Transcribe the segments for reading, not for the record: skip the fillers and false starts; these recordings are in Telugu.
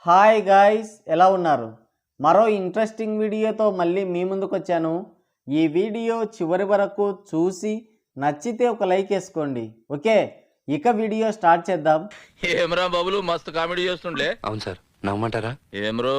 హాయ్ గాయ్స్, ఎలా ఉన్నారు? మరో ఇంట్రెస్టింగ్ వీడియోతో మళ్ళీ మీ ముందుకు వచ్చాను. ఈ వీడియో చివరి వరకు చూసి నచ్చితే ఒక లైక్ వేసుకోండి. ఓకే, ఇక వీడియో స్టార్ట్ చేద్దాం. ఏమరా బాబులు మస్తు కామెడీ చేస్తుండే. అవును సార్, నమ్మంటారా? ఏమరో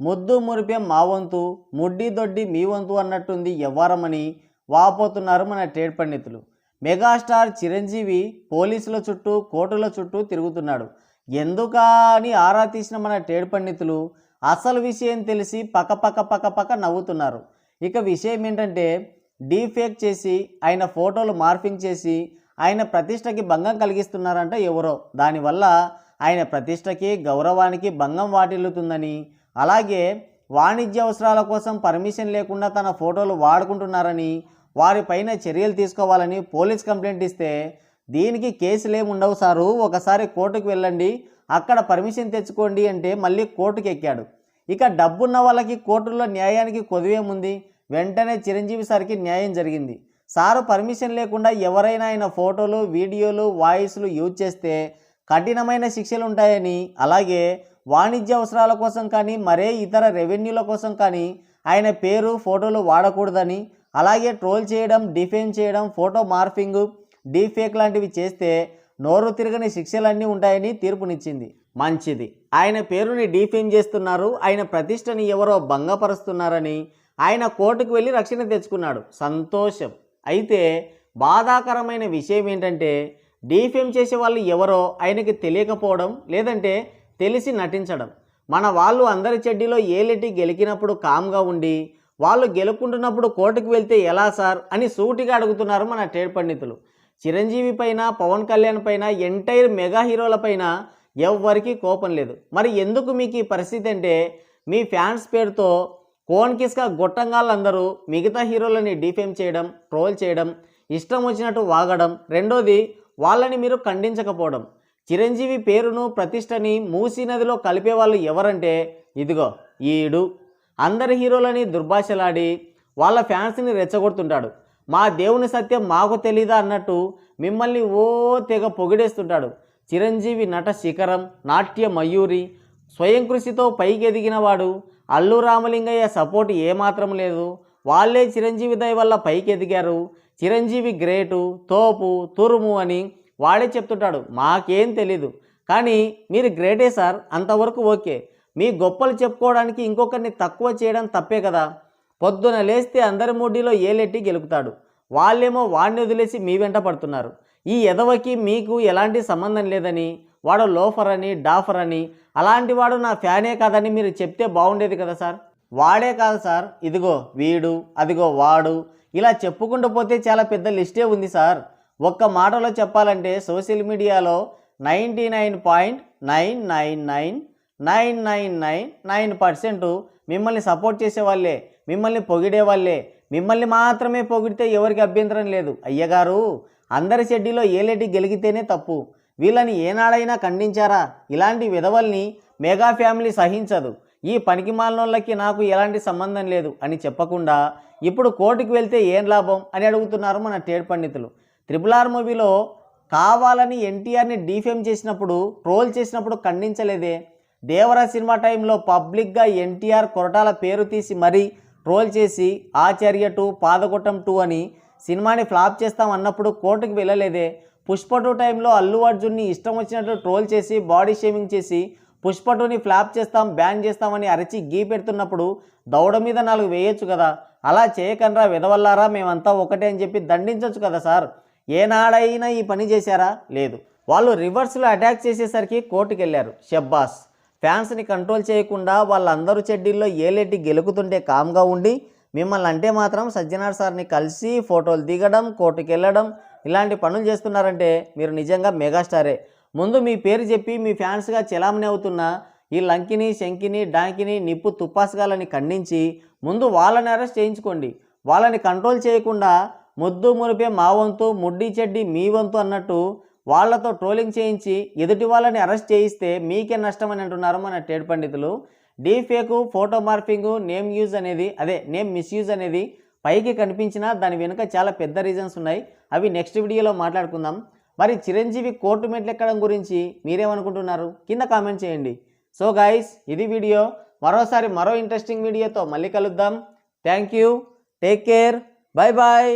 ముద్దు మురిపే మా వంతు, ముడ్డి దొడ్డి మీ వంతు అన్నట్టుంది వ్యవహారమని వాపోతున్నారు మన ట్రేడ్ పండితులు. మెగాస్టార్ చిరంజీవి పోలీసుల చుట్టూ కోర్టుల చుట్టూ తిరుగుతున్నాడు. ఎందుకా అని ఆరా తీసిన మన ట్రేడ్ పండితులు అసలు విషయం తెలిసి పక్క నవ్వుతున్నారు. ఇక విషయం ఏంటంటే, డీఫేక్ చేసి ఆయన ఫోటోలు మార్ఫింగ్ చేసి ఆయన ప్రతిష్టకి భంగం కలిగిస్తున్నారంట ఎవరో. దానివల్ల ఆయన ప్రతిష్టకి గౌరవానికి భంగం వాటిల్లుతుందని, అలాగే వాణిజ్య అవసరాల కోసం పర్మిషన్ లేకుండా తన ఫోటోలు వాడుకుంటున్నారని, వారిపైన చర్యలు తీసుకోవాలని పోలీస్ కంప్లైంట్ ఇస్తే, దీనికి కేసులు ఏముండవు సారు, ఒకసారి కోర్టుకు వెళ్ళండి, అక్కడ పర్మిషన్ తెచ్చుకోండి అంటే మళ్ళీ కోర్టుకు ఎక్కాడు. ఇక డబ్బున్న వాళ్ళకి కోర్టుల్లో న్యాయానికి కొదువేముంది. వెంటనే చిరంజీవి సార్కి న్యాయం జరిగింది. సారు పర్మిషన్ లేకుండా ఎవరైనా ఆయన ఫోటోలు వీడియోలు వాయిస్లు యూజ్ చేస్తే కఠినమైన శిక్షలు ఉంటాయని, అలాగే వాణిజ్య అవసరాల కోసం కానీ మరే ఇతర రెవెన్యూల కోసం కానీ ఆయన పేరు ఫోటోలు వాడకూడదని, అలాగే ట్రోల్ చేయడం, డిఫేమ్ చేయడం, ఫోటో మార్ఫింగ్, డీఫేక్ లాంటివి చేస్తే నోరు తిరగని శిక్షలన్నీ ఉంటాయని తీర్పునిచ్చింది. మంచిది, ఆయన పేరుని డీఫేమ్ చేస్తున్నారు, ఆయన ప్రతిష్టని ఎవరో భంగపరుస్తున్నారని ఆయన కోర్టుకు వెళ్ళి రక్షణ తెచ్చుకున్నాడు. సంతోషం. అయితే బాధాకరమైన విషయం ఏంటంటే, డీఫేమ్ చేసే వాళ్ళు ఎవరో ఆయనకి తెలియకపోవడం, లేదంటే తెలిసి నటించడం. మన వాళ్ళు అందరి చెడ్డీలో ఏలెట్టి గెలికినప్పుడు కామ్గా ఉండి, వాళ్ళు గెలుపుకుంటున్నప్పుడు కోర్టుకు వెళ్తే ఎలా సార్ అని సూటిగా అడుగుతున్నారు మన ట్రేడ్ పండితులు. చిరంజీవి పైన, పవన్ కళ్యాణ్ పైన, ఎంటైర్ మెగా హీరోల పైన ఎవ్వరికీ కోపం లేదు. మరి ఎందుకు మీకు ఈ పరిస్థితి అంటే, మీ ఫ్యాన్స్ పేరుతో కోన్ కిస్కా గొట్టంగాళ్ళందరూ మిగతా హీరోలని డిఫేమ్ చేయడం, ట్రోల్ చేయడం, ఇష్టం వచ్చినట్టు వాగడం, రెండోది వాళ్ళని మీరు ఖండించకపోవడం. చిరంజీవి పేరును ప్రతిష్టని మూసీ నదిలో కలిపే వాళ్ళు ఎవరంటే ఇదిగో ఈడు. అందరి హీరోలని దుర్భాషలాడి వాళ్ళ ఫ్యాన్స్ని రెచ్చగొడుతుంటాడు. మా దేవుని సత్యం మాకు తెలీదా అన్నట్టు మిమ్మల్ని ఓ తెగ పొగిడేస్తుంటాడు. చిరంజీవి నట శిఖరం, నాట్య మయూరి, స్వయం కృషితో పైకి ఎదిగినవాడు. అల్లు రామలింగయ్య సపోర్ట్ ఏమాత్రం లేదు, వాళ్ళే చిరంజీవి దయ వల్ల పైకి ఎదిగారు. చిరంజీవి గ్రేటు, తోపు, తురుము అని వాడే చెప్తుంటాడు. మాకేం తెలీదు, కానీ మీరు గ్రేటే సార్, అంతవరకు ఓకే. మీ గొప్పలు చెప్పుకోవడానికి ఇంకొకరిని తక్కువ చేయడం తప్పే కదా. పొద్దున లేస్తే అందరి ముడ్డిలో ఏలెట్టి గెలుపుతాడు, వాళ్ళేమో వాడిని వదిలేసి మీ వెంట పడుతున్నారు. ఈ ఎదవకి మీకు ఎలాంటి సంబంధం లేదని, వాడు లోఫర్ అని, డాఫర్ అని, అలాంటి వాడు నా ఫ్యానే కాదని మీరు చెప్తే బాగుండేది కదా సార్. వాడే కాదు సార్, ఇదిగో వీడు, అదిగో వాడు, ఇలా చెప్పుకుంటూ పోతే చాలా పెద్ద లిస్టే ఉంది సార్. ఒక్క మాటలో చెప్పాలంటే సోషల్ మీడియాలో 99.9999999% మిమ్మల్ని సపోర్ట్ చేసేవాళ్ళే, మిమ్మల్ని పొగిడే వాళ్ళే. మిమ్మల్ని మాత్రమే పొగిడితే ఎవరికి అభ్యంతరం లేదు. అయ్యగారు, అందరి షెడ్డీలో ఏలేటి గెలిగితేనే తప్పు. వీళ్ళని ఏనాడైనా ఖండించారా? ఇలాంటి విధవల్ని మెగా ఫ్యామిలీ సహించదు. ఈ పనికి మాలినోళ్ళకి నాకు ఎలాంటి సంబంధం లేదు అని చెప్పకుండా ఇప్పుడు కోర్టుకు వెళ్తే ఏం లాభం అని అడుగుతున్నారు మన ట్రేడ్ పండితులు. RRR మూవీలో కావాలని ఎన్టీఆర్ని డిఫేమ్ చేసినప్పుడు, ట్రోల్ చేసినప్పుడు ఖండించలేదే. దేవరా సినిమా టైంలో పబ్లిక్గా ఎన్టీఆర్ కొరటాల పేరు తీసి మరీ ట్రోల్ చేసి ఆచార్య 2, పాదకొట్టం 2 అని సినిమాని ఫ్లాప్ చేస్తాం అన్నప్పుడు కోర్టుకు వెళ్ళలేదే. పుష్ప 2 టైంలో అల్లు అర్జున్ని ఇష్టం వచ్చినట్టు ట్రోల్ చేసి బాడీ షేమింగ్ చేసి పుష్ప 2ని ఫ్లాప్ చేస్తాం, బ్యాన్ చేస్తామని అరచి గీ పెడుతున్నప్పుడు దౌడ మీద 4 వేయొచ్చు కదా. అలా చేయకండ్రా విధవల్లారా, మేమంతా ఒకటే అని చెప్పి దండించవచ్చు కదా సార్. ఏనాడైనా ఈ పని చేశారా? లేదు. వాళ్ళు రివర్స్లో అటాక్ చేసేసరికి కోర్టుకు వెళ్ళారు. షబ్బాస్. ఫ్యాన్స్ని కంట్రోల్ చేయకుండా వాళ్ళందరూ చెడ్డీల్లో ఏలేటి గెలుకుతుంటే కామ్గా ఉండి, మిమ్మల్ని అంటే మాత్రం సజ్జనార్ సార్ని కలిసి ఫోటోలు దిగడం, కోర్టుకు వెళ్ళడం, ఇలాంటి పనులు చేస్తున్నారంటే మీరు నిజంగా మెగాస్టారే. ముందు మీ పేరు చెప్పి మీ ఫ్యాన్స్గా చెలామణి అవుతున్న ఈ లంకిని, శంకిని, డాంకిని, నిప్పు తుప్పాసుగాలని ఖండించి ముందు వాళ్ళని అరెస్ట్ చేయించుకోండి. వాళ్ళని కంట్రోల్ చేయకుండా ముద్దు మురిపే మా వంతు, ముడ్డి చెడ్డి మీ వంతు అన్నట్టు వాళ్లతో ట్రోలింగ్ చేయించి ఎదుటి వాళ్ళని అరెస్ట్ చేయిస్తే మీకే నష్టం అని అంటున్నారు మన ట్రేడ్ పండితులు. డీఫేకు, ఫోటో మార్ఫింగు, నేమ్ మిస్యూజ్ అనేది పైకి కనిపించినా దాని వెనుక చాలా పెద్ద రీజన్స్ ఉన్నాయి. అవి నెక్స్ట్ వీడియోలో మాట్లాడుకుందాం. మరి చిరంజీవి కోర్టు మెట్లెక్కడం గురించి మీరేమనుకుంటున్నారు? కింద కామెంట్ చేయండి. సో గైస్, ఇది వీడియో. మరోసారి మరో ఇంట్రెస్టింగ్ వీడియోతో మళ్ళీ కలుద్దాం. Thank you, take care, bye bye.